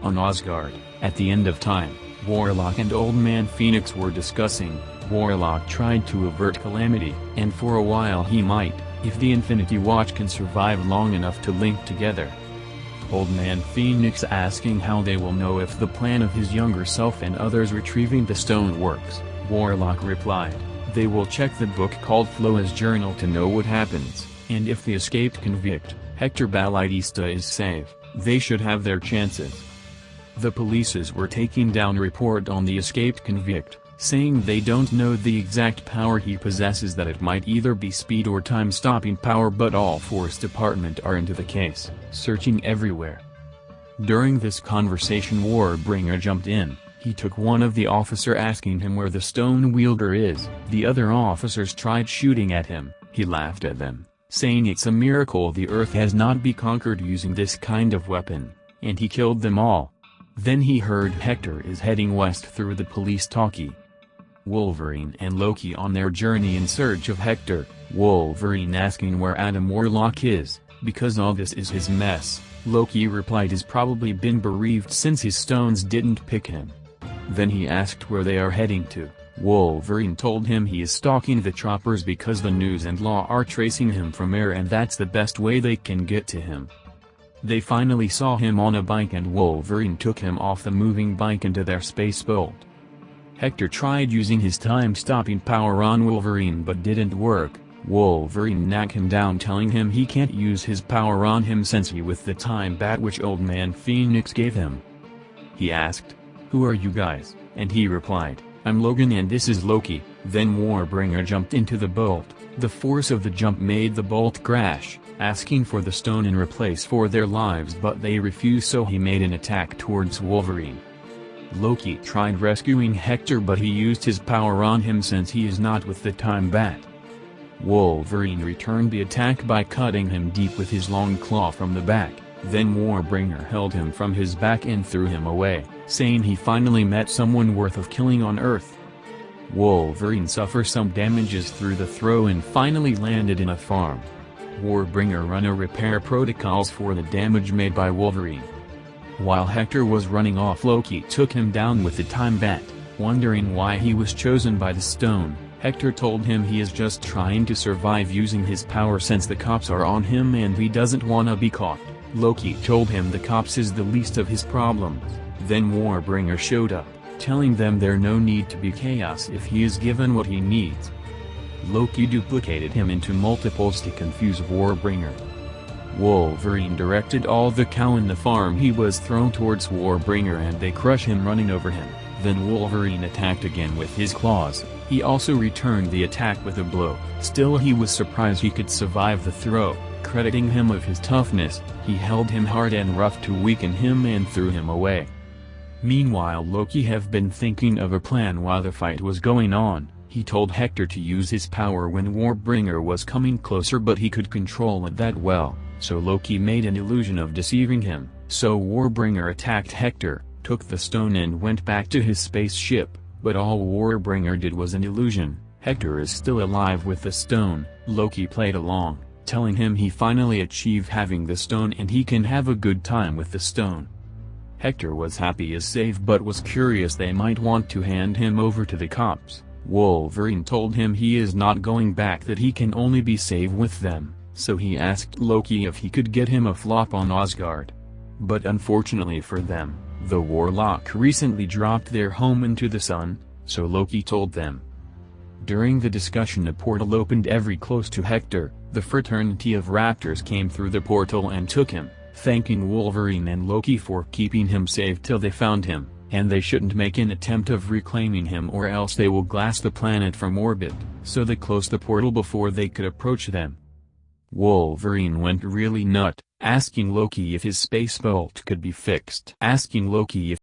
On Asgard, at the end of time, Warlock and Old Man Phoenix were discussing. Warlock tried to avert calamity, and for a while he might, if the Infinity Watch can survive long enough to link together. Old Man Phoenix asking how they will know if the plan of his younger self and others retrieving the stone works. Warlock replied, they will check the book called Floa's Journal to know what happens, and if the escaped convict, Hector Balidista, is safe, they should have their chances. The polices were taking down a report on the escaped convict, saying they don't know the exact power he possesses, that it might either be speed or time-stopping power, but all Force Department are into the case, searching everywhere. During this conversation Warbringer jumped in. He took one of the officer asking him where the stone wielder is. The other officers tried shooting at him. He laughed at them, saying it's a miracle the Earth has not been conquered using this kind of weapon, and he killed them all. Then he heard Hector is heading west through the police talkie. Wolverine and Loki on their journey in search of Hector, Wolverine asking where Adam Warlock is, because all this is his mess. Loki replied he's probably been bereaved since his stones didn't pick him. Then he asked where they are heading to. Wolverine told him he is stalking the choppers because the news and law are tracing him from air, and that's the best way they can get to him. They finally saw him on a bike and Wolverine took him off the moving bike into their space boat. Hector tried using his time-stopping power on Wolverine but didn't work. Wolverine knocked him down, telling him he can't use his power on him since he with the time bat which Old Man Phoenix gave him. He asked, "Who are you guys?" and he replied, "I'm Logan and this is Loki." Then Warbringer jumped into the bolt. The force of the jump made the bolt crash, asking for the stone in replace for their lives, but they refused, so he made an attack towards Wolverine. Loki tried rescuing Hector but he used his power on him since he is not with the time bat. Wolverine returned the attack by cutting him deep with his long claw from the back. Then Warbringer held him from his back and threw him away, saying he finally met someone worth of killing on Earth. Wolverine suffered some damages through the throw and finally landed in a farm. Warbringer ran a repair protocols for the damage made by Wolverine. While Hector was running off, Loki took him down with the time bat. Wondering why he was chosen by the stone, Hector told him he is just trying to survive using his power since the cops are on him and he doesn't wanna be caught. Loki told him the cops is the least of his problems. Then Warbringer showed up, telling them there no need to be chaos if he is given what he needs. Loki duplicated him into multiples to confuse Warbringer. Wolverine directed all the cow in the farm he was thrown towards Warbringer and they crush him running over him. Then Wolverine attacked again with his claws. He also returned the attack with a blow. Still he was surprised he could survive the throw. Crediting him of his toughness, he held him hard and rough to weaken him and threw him away. Meanwhile Loki have been thinking of a plan while the fight was going on. He told Hector to use his power when Warbringer was coming closer, but he could control it that well, so Loki made an illusion of deceiving him. So Warbringer attacked Hector, took the stone and went back to his spaceship, but all Warbringer did was an illusion. Hector is still alive with the stone. Loki played along, telling him he finally achieved having the stone and he can have a good time with the stone. Hector was happy as safe but was curious they might want to hand him over to the cops. Wolverine told him he is not going back, that he can only be safe with them, so he asked Loki if he could get him a flop on Asgard. But unfortunately for them, the Warlock recently dropped their home into the sun, so Loki told them. During the discussion a portal opened very close to Hector. The fraternity of raptors came through the portal and took him, thanking Wolverine and Loki for keeping him safe till they found him, and they shouldn't make an attempt of reclaiming him or else they will glass the planet from orbit, so they closed the portal before they could approach them. Wolverine went really nut, asking Loki if his space bolt could be fixed. Asking Loki if